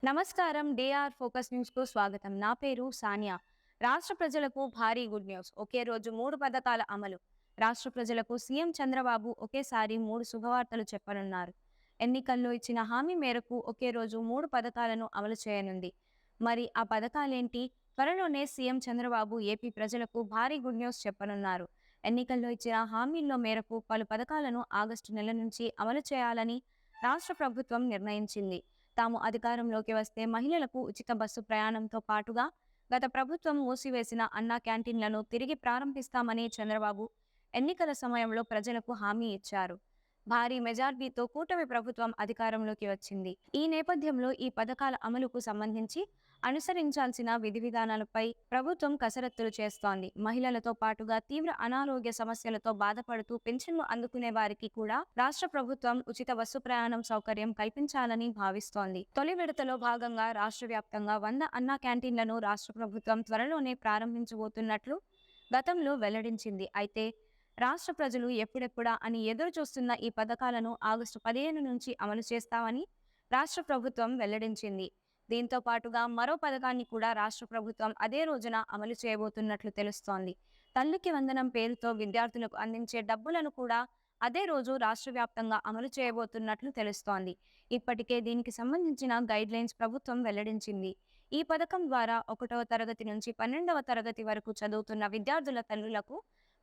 నమస్కారం. DR focus news కు స్వాగతం. నా పేరు సానియా. రాష్ట్ర ప్రజలకు భారీ గుడ్ న్యూస్. ఒకే రోజు 3 పథకాల అమలు. రాష్ట్ర ప్రజలకు సీఎం చంద్రబాబు ఒకేసారి 3 శుభవార్తలు చెప్పనున్నారు. ఎన్నికల్లో ఇచ్చిన హామీ మేరకు ఒకే రోజు 3 పథకాలను అమలు చేయనుంది. మరి ఆ పథకాలేంటి? త్వరలోనే సీఎం చంద్రబాబు ఏపీ ప్రజలకు భారీ గుడ్ న్యూస్ చెప్పనున్నారు. ఎన్నికల్లో ఇచ్చిన హామీల్లో మేరకు పలు పథకాలను ఆగస్టు నెల నుంచి అమలు చేయాలని రాష్ట్ర ప్రభుత్వం నిర్ణయించింది. తాము అధికారంలోకి వస్తే మహిళలకు ఉచిత బస్సు ప్రయాణంతో పాటుగా గత ప్రభుత్వం మూసివేసిన అన్నా క్యాంటీన్లను తిరిగి ప్రారంభిస్తామని చంద్రబాబు ఎన్నికల సమయంలో ప్రజలకు హామీ ఇచ్చారు. భారీ మెజార్టీతో కూటమి ప్రభుత్వం అధికారంలోకి వచ్చింది. ఈ నేపథ్యంలో ఈ పథకాల అమలుకు సంబంధించి అనుసరించాల్సిన విధి విధానాలపై ప్రభుత్వం కసరత్తులు చేస్తోంది. మహిళలతో పాటుగా తీవ్ర అనారోగ్య సమస్యలతో బాధపడుతూ పెన్షన్లు అందుకునే వారికి కూడా రాష్ట్ర ప్రభుత్వం ఉచిత బస్సు ప్రయాణం సౌకర్యం కల్పించాలని భావిస్తోంది. తొలి విడతలో భాగంగా రాష్ట్ర వ్యాప్తంగా 100 అన్నా క్యాంటీన్లను రాష్ట్ర ప్రభుత్వం త్వరలోనే ప్రారంభించబోతున్నట్లు గతంలో వెల్లడించింది. అయితే రాష్ట్ర ప్రజలు ఎప్పుడెప్పుడా అని ఎదురు చూస్తున్న ఈ పథకాలను ఆగస్టు 15 నుంచి అమలు చేస్తామని రాష్ట్ర ప్రభుత్వం వెల్లడించింది. దీంతో పాటుగా మరో పథకాన్ని కూడా రాష్ట్ర ప్రభుత్వం అదే రోజున అమలు చేయబోతున్నట్లు తెలుస్తోంది. తల్లికి వందనం పేరుతో విద్యార్థులకు అందించే డబ్బులను కూడా అదే రోజు రాష్ట్ర వ్యాప్తంగా అమలు చేయబోతున్నట్లు తెలుస్తోంది. ఇప్పటికే దీనికి సంబంధించిన గైడ్ లైన్స్ ప్రభుత్వం వెల్లడించింది. ఈ పథకం ద్వారా 1వ తరగతి నుంచి 12వ తరగతి వరకు చదువుతున్న విద్యార్థుల తల్లులకు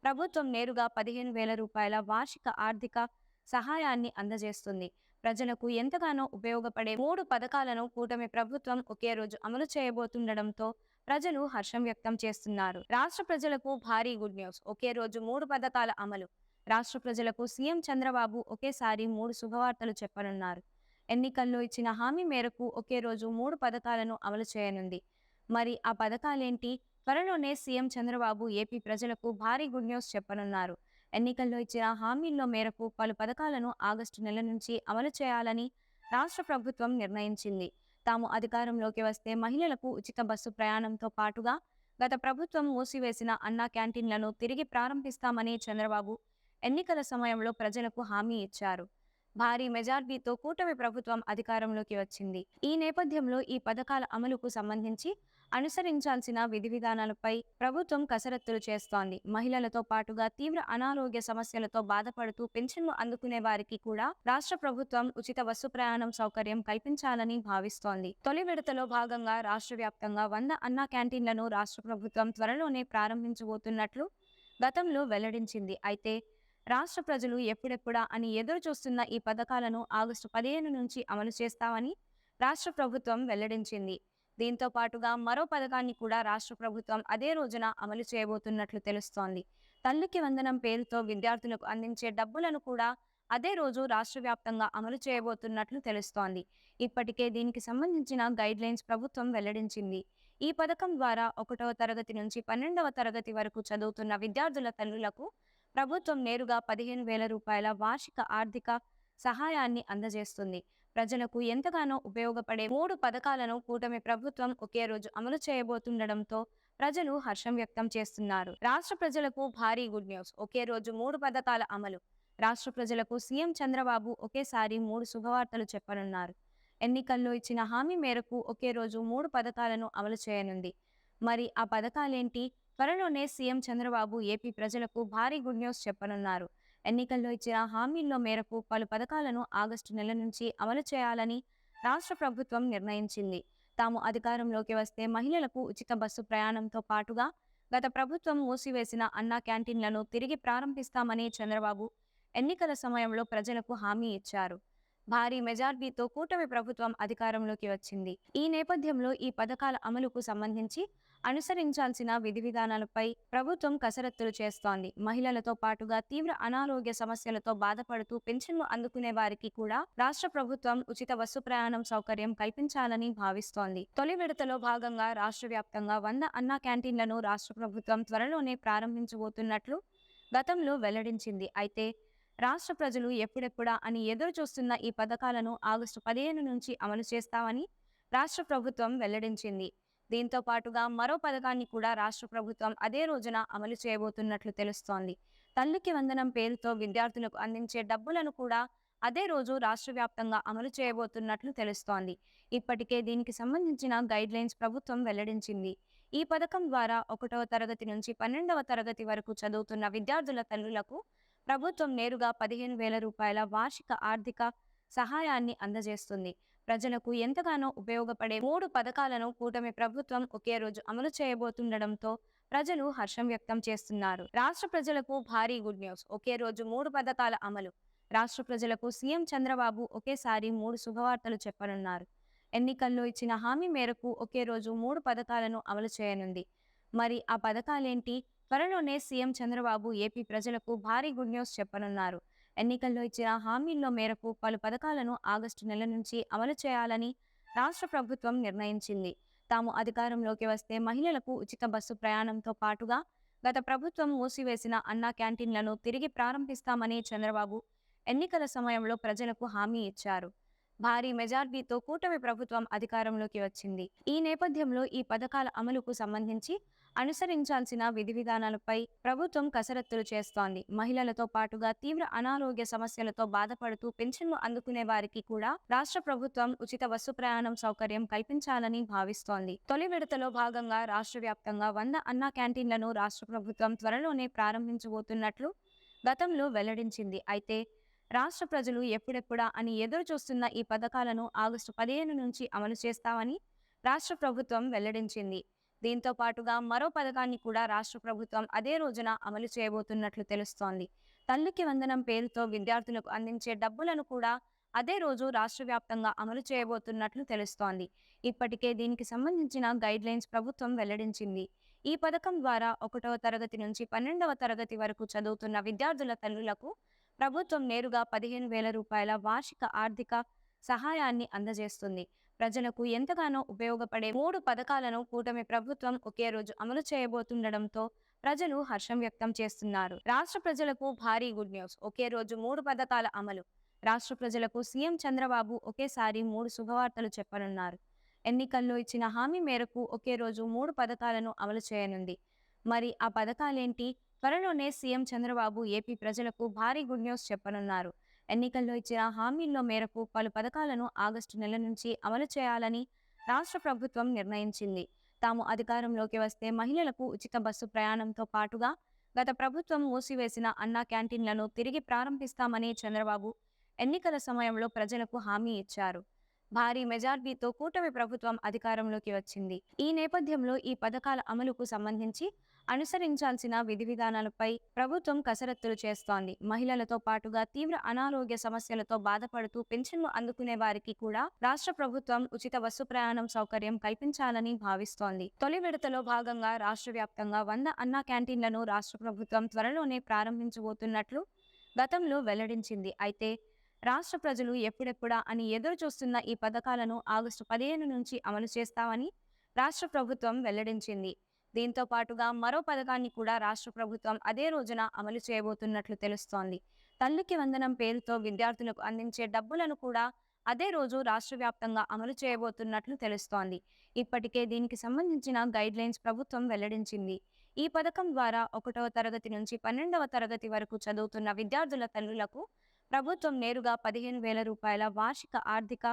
ప్రభుత్వం నేరుగా 15,000 రూపాయల వార్షిక ఆర్థిక సహాయాన్ని అందజేస్తుంది. ప్రజలకు ఎంతగానో ఉపయోగపడే 3 పథకాలను కూటమి ప్రభుత్వం ఒకే రోజు అమలు చేయబోతుండటంతో ప్రజలు హర్షం వ్యక్తం చేస్తున్నారు. రాష్ట్ర ప్రజలకు భారీ గుడ్ న్యూస్. ఒకే రోజు 3 పథకాల అమలు. రాష్ట్ర ప్రజలకు సీఎం చంద్రబాబు ఒకేసారి 3 శుభవార్తలు చెప్పనున్నారు. ఎన్నికల్లో ఇచ్చిన హామీ మేరకు ఒకే రోజు 3 పథకాలను అమలు చేయనుంది. మరి ఆ పథకాలేంటి? త్వరలోనే సీఎం చంద్రబాబు ఏపీ ప్రజలకు భారీ గుడ్ న్యూస్ చెప్పనున్నారు. ఎన్నికల్లో ఇచ్చిన హామీల్లో మేరకు పలు పథకాలను ఆగస్టు నెల నుంచి అమలు చేయాలని రాష్ట్ర ప్రభుత్వం నిర్ణయించింది. తాము అధికారంలోకి వస్తే మహిళలకు ఉచిత బస్సు ప్రయాణంతో పాటుగా గత ప్రభుత్వం మూసివేసిన అన్నా క్యాంటీన్లను తిరిగి ప్రారంభిస్తామని చంద్రబాబు ఎన్నికల సమయంలో ప్రజలకు హామీ ఇచ్చారు. భారీ మెజార్టీతో కూటమి ప్రభుత్వం అధికారంలోకి వచ్చింది. ఈ నేపథ్యంలో ఈ పథకాల అమలుకు సంబంధించి అనుసరించాల్సిన విధి విధానాలపై ప్రభుత్వం కసరత్తులు చేస్తోంది. మహిళలతో పాటుగా తీవ్ర అనారోగ్య సమస్యలతో బాధపడుతూ పెన్షన్లు అందుకునే వారికి కూడా రాష్ట్ర ప్రభుత్వం ఉచిత బస్సు ప్రయాణం సౌకర్యం కల్పించాలని భావిస్తోంది. తొలి విడతలో భాగంగా రాష్ట్ర వ్యాప్తంగా 100 అన్నా క్యాంటీన్లను రాష్ట్ర ప్రభుత్వం త్వరలోనే ప్రారంభించబోతున్నట్లు గతంలో వెల్లడించింది. అయితే రాష్ట్ర ప్రజలు ఎప్పుడెప్పుడా అని ఎదురు చూస్తున్న ఈ పథకాలను ఆగస్టు 15 నుంచి అమలు చేస్తామని రాష్ట్ర ప్రభుత్వం వెల్లడించింది. దీంతో పాటుగా మరో పథకాన్ని కూడా రాష్ట్ర ప్రభుత్వం అదే రోజున అమలు చేయబోతున్నట్లు తెలుస్తోంది. తల్లికి వందనం పేరుతో విద్యార్థులకు అందించే డబ్బులను కూడా అదే రోజు రాష్ట్ర వ్యాప్తంగా అమలు చేయబోతున్నట్లు తెలుస్తోంది. ఇప్పటికే దీనికి సంబంధించిన గైడ్ లైన్స్ ప్రభుత్వం వెల్లడించింది. ఈ పథకం ద్వారా 1వ తరగతి నుంచి 12వ తరగతి వరకు చదువుతున్న విద్యార్థుల తల్లులకు ప్రభుత్వం నేరుగా 15,000 రూపాయల వార్షిక ఆర్థిక సహాయాన్ని అందజేస్తుంది. ప్రజలకు ఎంతగానో ఉపయోగపడే 3 పథకాలను కూటమి ప్రభుత్వం ఒకే రోజు అమలు చేయబోతుండటంతో ప్రజలు హర్షం వ్యక్తం చేస్తున్నారు. రాష్ట్ర ప్రజలకు భారీ గుడ్ న్యూస్. ఒకే రోజు 3 పథకాల అమలు. రాష్ట్ర ప్రజలకు సీఎం చంద్రబాబు ఒకేసారి 3 శుభవార్తలు చెప్పనున్నారు. ఎన్నికల్లో ఇచ్చిన హామీ మేరకు ఒకే రోజు 3 పథకాలను అమలు చేయనుంది. మరి ఆ పథకాలేంటి? త్వరలోనే సీఎం చంద్రబాబు ఏపీ ప్రజలకు భారీ గుడ్ న్యూస్ చెప్పనున్నారు. ఎన్నికల్లో ఇచ్చిన హామీల్లో మేరకు పలు పథకాలను ఆగస్టు నెల నుంచి అమలు చేయాలని రాష్ట్ర ప్రభుత్వం నిర్ణయించింది. తాము అధికారంలోకి వస్తే మహిళలకు ఉచిత బస్సు ప్రయాణంతో పాటుగా గత ప్రభుత్వం మూసివేసిన అన్నా క్యాంటీన్లను తిరిగి ప్రారంభిస్తామని చంద్రబాబు ఎన్నికల సమయంలో ప్రజలకు హామీ ఇచ్చారు. భారీ మెజార్టీతో కూటమి ప్రభుత్వం అధికారంలోకి వచ్చింది. ఈ నేపథ్యంలో ఈ పథకాల అమలుకు సంబంధించి అనుసరించాల్సిన విధి విధానాలపై ప్రభుత్వం కసరత్తులు చేస్తోంది. మహిళలతో పాటుగా తీవ్ర అనారోగ్య సమస్యలతో బాధపడుతూ పెన్షన్లు అందుకునే వారికి కూడా రాష్ట్ర ప్రభుత్వం ఉచిత బస్సు ప్రయాణం సౌకర్యం కల్పించాలని భావిస్తోంది. తొలి విడతలో భాగంగా రాష్ట్ర వ్యాప్తంగా 100 అన్నా క్యాంటీన్లను రాష్ట్ర ప్రభుత్వం త్వరలోనే ప్రారంభించబోతున్నట్లు గతంలో వెల్లడించింది. అయితే రాష్ట్ర ప్రజలు ఎప్పుడెప్పుడా అని ఎదురు చూస్తున్న ఈ పథకాలను ఆగస్టు 15 నుంచి అమలు చేస్తామని రాష్ట్ర ప్రభుత్వం వెల్లడించింది. దీంతో పాటుగా మరో పథకాన్ని కూడా రాష్ట్ర ప్రభుత్వం అదే రోజున అమలు చేయబోతున్నట్లు తెలుస్తోంది. తల్లికి వందనం పేరుతో విద్యార్థులకు అందించే డబ్బులను కూడా అదే రోజు రాష్ట్ర వ్యాప్తంగా అమలు చేయబోతున్నట్లు తెలుస్తోంది. ఇప్పటికే దీనికి సంబంధించిన గైడ్లైన్స్ ప్రభుత్వం వెల్లడించింది. ఈ పథకం ద్వారా 1వ తరగతి నుంచి 12వ తరగతి వరకు చదువుతున్న విద్యార్థుల తల్లులకు ప్రభుత్వం నేరుగా రూ. 15,000 వార్షిక ఆర్థిక సహాయాన్ని అందజేస్తుంది. ప్రజలకు ఎంతగానో ఉపయోగపడే 3 పథకాలను కూటమి ప్రభుత్వం ఒకే రోజు అమలు చేయబోతుండడంతో ప్రజలు హర్షం వ్యక్తం చేస్తున్నారు. రాష్ట్ర ప్రజలకు భారీ గుడ్ న్యూస్. ఒకే రోజు 3 పథకాల అమలు. రాష్ట్ర ప్రజలకు సీఎం చంద్రబాబు ఒకేసారి 3 శుభవార్తలు చెప్పనున్నారు. ఎన్నికల్లో ఇచ్చిన హామీ మేరకు ఒకే రోజు 3 పథకాలను అమలు చేయనుంది. మరి ఆ పథకాలేంటి? త్వరలోనే సీఎం చంద్రబాబు ఏపీ ప్రజలకు భారీ గుడ్ న్యూస్ చెప్పనున్నారు. ఎన్నికల్లో ఇచ్చిన హామీల్లో మేరకు పలు పథకాలను ఆగస్టు నెల నుంచి అమలు చేయాలని రాష్ట్ర ప్రభుత్వం నిర్ణయించింది. తాము అధికారంలోకి వస్తే మహిళలకు ఉచిత బస్సు ప్రయాణంతో పాటుగా గత ప్రభుత్వం మూసివేసిన అన్నా క్యాంటీన్లను తిరిగి ప్రారంభిస్తామని చంద్రబాబు ఎన్నికల సమయంలో ప్రజలకు హామీ ఇచ్చారు. భారీ మెజార్టీతో కూటమి ప్రభుత్వం అధికారంలోకి వచ్చింది. ఈ నేపథ్యంలో ఈ పథకాల అమలుకు సంబంధించి అనుసరించాల్సిన విధి విధానాలపై ప్రభుత్వం కసరత్తులు చేస్తోంది. మహిళలతో పాటుగా తీవ్ర అనారోగ్య సమస్యలతో బాధపడుతూ పెన్షన్లు అందుకునే వారికి కూడా రాష్ట్ర ప్రభుత్వం ఉచిత బస్సు ప్రయాణం సౌకర్యం కల్పించాలని భావిస్తోంది. తొలి విడతలో భాగంగా రాష్ట్ర వ్యాప్తంగా 100 అన్నా క్యాంటీన్లను రాష్ట్ర ప్రభుత్వం త్వరలోనే ప్రారంభించబోతున్నట్లు గతంలో వెల్లడించింది. అయితే రాష్ట్ర ప్రజలు ఎప్పుడెప్పుడా అని ఎదురు చూస్తున్న ఈ పథకాలను ఆగస్టు 15 నుంచి అమలు చేస్తామని రాష్ట్ర ప్రభుత్వం వెల్లడించింది. దీంతో పాటుగా మరో పథకాన్ని కూడా రాష్ట్ర ప్రభుత్వం అదే రోజున అమలు చేయబోతున్నట్లు తెలుస్తోంది. తల్లికి వందనం పేరుతో విద్యార్థులకు అందించే డబ్బులను కూడా అదే రోజు రాష్ట్ర వ్యాప్తంగా అమలు చేయబోతున్నట్లు తెలుస్తోంది. ఇప్పటికే దీనికి సంబంధించిన గైడ్లైన్స్ ప్రభుత్వం వెల్లడించింది. ఈ పథకం ద్వారా 1వ తరగతి నుంచి 12వ తరగతి వరకు చదువుతున్న విద్యార్థుల తల్లులకు ప్రభుత్వం నేరుగా రూ. 15,000 వార్షిక ఆర్థిక సహాయాన్ని అందజేస్తుంది. ప్రజలకు ఎంతగానో ఉపయోగపడే 3 పథకాలను కూటమి ప్రభుత్వం ఒకే రోజు అమలు చేయబోతుండడంతో ప్రజలు హర్షం వ్యక్తం చేస్తున్నారు. రాష్ట్ర ప్రజలకు భారీ గుడ్ న్యూస్. ఒకే రోజు 3 పథకాల అమలు. రాష్ట్ర ప్రజలకు సీఎం చంద్రబాబు ఒకేసారి 3 శుభవార్తలు చెప్పనున్నారు. ఎన్నికల్లో ఇచ్చిన హామీ మేరకు ఒకే రోజు 3 పథకాలను అమలు చేయనుంది. మరి ఆ పథకాలేంటి? త్వరలోనే సీఎం చంద్రబాబు ఏపీ ప్రజలకు భారీ గుడ్ న్యూస్ చెప్పనున్నారు. ఎన్నికల్లో ఇచ్చిన హామీల్లో మేరకు పలు పథకాలను ఆగస్టు నెల నుంచి అమలు చేయాలని రాష్ట్ర ప్రభుత్వం నిర్ణయించింది. తాము అధికారంలోకి వస్తే మహిళలకు ఉచిత బస్సు ప్రయాణంతో పాటుగా గత ప్రభుత్వం మూసివేసిన అన్నా క్యాంటీన్లను తిరిగి ప్రారంభిస్తామని చంద్రబాబు ఎన్నికల సమయంలో ప్రజలకు హామీ ఇచ్చారు. భారీ మెజార్టీతో కూటమి ప్రభుత్వం అధికారంలోకి వచ్చింది. ఈ నేపథ్యంలో ఈ పథకాల అమలుకు సంబంధించి అనుసరించాల్సిన విధి విధానాలపై ప్రభుత్వం కసరత్తులు చేస్తోంది. మహిళలతో పాటుగా తీవ్ర అనారోగ్య సమస్యలతో బాధపడుతూ పెన్షన్లు అందుకునే వారికి కూడా రాష్ట్ర ప్రభుత్వం ఉచిత బస్సు ప్రయాణం సౌకర్యం కల్పించాలని భావిస్తోంది. తొలి విడతలో భాగంగా రాష్ట్ర వ్యాప్తంగా 100 అన్నా క్యాంటీన్లను రాష్ట్ర ప్రభుత్వం త్వరలోనే ప్రారంభించబోతున్నట్లు గతంలో వెల్లడించింది. అయితే రాష్ట్ర ప్రజలు ఎప్పుడెప్పుడా అని ఎదురు చూస్తున్న ఈ పథకాలను ఆగస్టు 15 నుంచి అమలు చేస్తామని రాష్ట్ర ప్రభుత్వం వెల్లడించింది. దీంతో పాటుగా మరో పథకాన్ని కూడా రాష్ట్ర ప్రభుత్వం అదే రోజున అమలు చేయబోతున్నట్లు తెలుస్తోంది. తల్లికి వందనం పేరుతో విద్యార్థులకు అందించే డబ్బులను కూడా అదే రోజు రాష్ట్ర వ్యాప్తంగా అమలు చేయబోతున్నట్లు తెలుస్తోంది. ఇప్పటికే దీనికి సంబంధించిన గైడ్లైన్స్ ప్రభుత్వం వెల్లడించింది. ఈ పథకం ద్వారా 1వ తరగతి నుంచి 12వ తరగతి వరకు చదువుతున్న విద్యార్థుల తల్లులకు ప్రభుత్వం నేరుగా రూ. 15,000 వార్షిక ఆర్థిక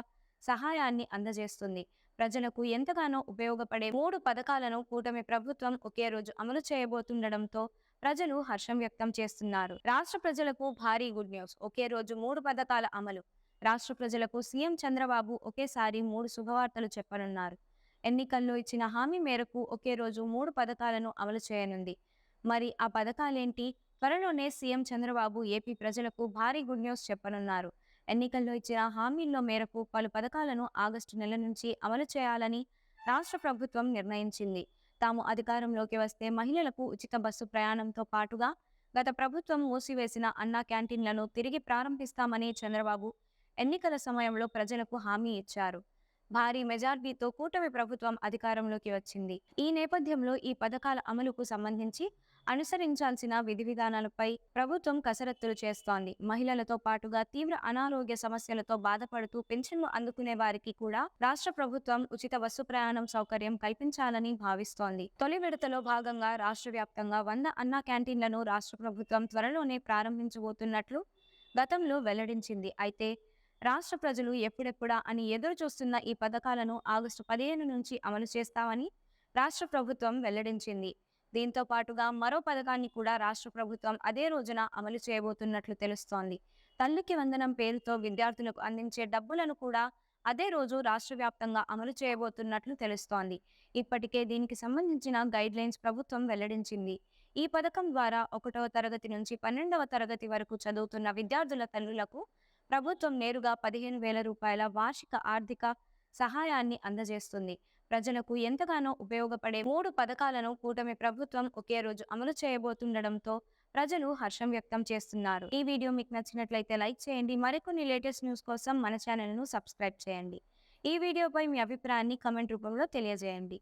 సహాయాన్ని అందజేస్తుంది. ప్రజలకు ఎంతగానో ఉపయోగపడే 3 పథకాలను కూటమి ప్రభుత్వం ఒకే రోజు అమలు చేయబోతుండడంతో ప్రజలు హర్షం వ్యక్తం చేస్తున్నారు. రాష్ట్ర ప్రజలకు భారీ గుడ్ న్యూస్. ఒకే రోజు 3 పథకాల అమలు. రాష్ట్ర ప్రజలకు సీఎం చంద్రబాబు ఒకేసారి 3 శుభవార్తలు చెప్పనున్నారు. ఎన్నికల్లో ఇచ్చిన హామీ మేరకు ఒకే రోజు 3 పథకాలను అమలు చేయనుంది. మరి ఆ పథకాలేంటి? త్వరలోనే సీఎం చంద్రబాబు ఏపీ ప్రజలకు భారీ గుడ్ న్యూస్ చెప్పనున్నారు. ఎన్నికల్లో ఇచ్చిన హామీల్లో మేరకు పలు పథకాలను ఆగస్టు నెల నుంచి అమలు చేయాలని రాష్ట్ర ప్రభుత్వం నిర్ణయించింది. తాము అధికారంలోకి వస్తే మహిళలకు ఉచిత బస్సు ప్రయాణంతో పాటుగా గత ప్రభుత్వం మూసివేసిన అన్నా క్యాంటీన్లను తిరిగి ప్రారంభిస్తామని చంద్రబాబు ఎన్నికల సమయంలో ప్రజలకు హామీ ఇచ్చారు. భారీ మెజార్టీతో కూటమి ప్రభుత్వం అధికారంలోకి వచ్చింది. ఈ నేపథ్యంలో ఈ పథకాల అమలుకు సంబంధించి అనుసరించాల్సిన విధి విధానాలపై ప్రభుత్వం కసరత్తులు చేస్తోంది. మహిళలతో పాటుగా తీవ్ర అనారోగ్య సమస్యలతో బాధపడుతూ పెన్షన్లు అందుకునే వారికి కూడా రాష్ట్ర ప్రభుత్వం ఉచిత బస్సు ప్రయాణం సౌకర్యం కల్పించాలని భావిస్తోంది. తొలి విడతలో భాగంగా రాష్ట్ర వ్యాప్తంగా 100 అన్నా క్యాంటీన్లను రాష్ట్ర ప్రభుత్వం త్వరలోనే ప్రారంభించబోతున్నట్లు గతంలో వెల్లడించింది. అయితే రాష్ట్ర ప్రజలు ఎప్పుడెప్పుడా అని ఎదురు చూస్తున్న ఈ పథకాలను ఆగస్టు 15 నుంచి అమలు చేస్తామని రాష్ట్ర ప్రభుత్వం వెల్లడించింది. దీంతో పాటుగా మరో పథకాన్ని కూడా రాష్ట్ర ప్రభుత్వం అదే రోజున అమలు చేయబోతున్నట్లు తెలుస్తోంది. తల్లికి వందనం పేరుతో విద్యార్థులకు అందించే డబ్బులను కూడా అదే రోజు రాష్ట్ర వ్యాప్తంగా అమలు చేయబోతున్నట్లు తెలుస్తోంది. ఇప్పటికే దీనికి సంబంధించిన గైడ్లైన్స్ ప్రభుత్వం వెల్లడించింది. ఈ పథకం ద్వారా 1వ తరగతి నుంచి 12వ తరగతి వరకు చదువుతున్న విద్యార్థుల తల్లులకు ప్రభుత్వం నేరుగా రూ. 15,000 వార్షిక ఆర్థిక సహాయాన్ని అందజేస్తుంది. ప్రజలకు ఎంతగానో ఉపయోగపడే 3 పథకాలను కూటమి ప్రభుత్వం ఒకే రోజు అమలు చేయబోతుండడంతో ప్రజలు హర్షం వ్యక్తం చేస్తున్నారు. ఈ వీడియో మీకు నచ్చినట్లయితే లైక్ చేయండి. మరికొన్ని లేటెస్ట్ న్యూస్ కోసం మన ఛానల్‌ను సబ్స్క్రైబ్ చేయండి. ఈ వీడియోపై మీ అభిప్రాయాన్ని కామెంట్ రూపంలో తెలియజేయండి.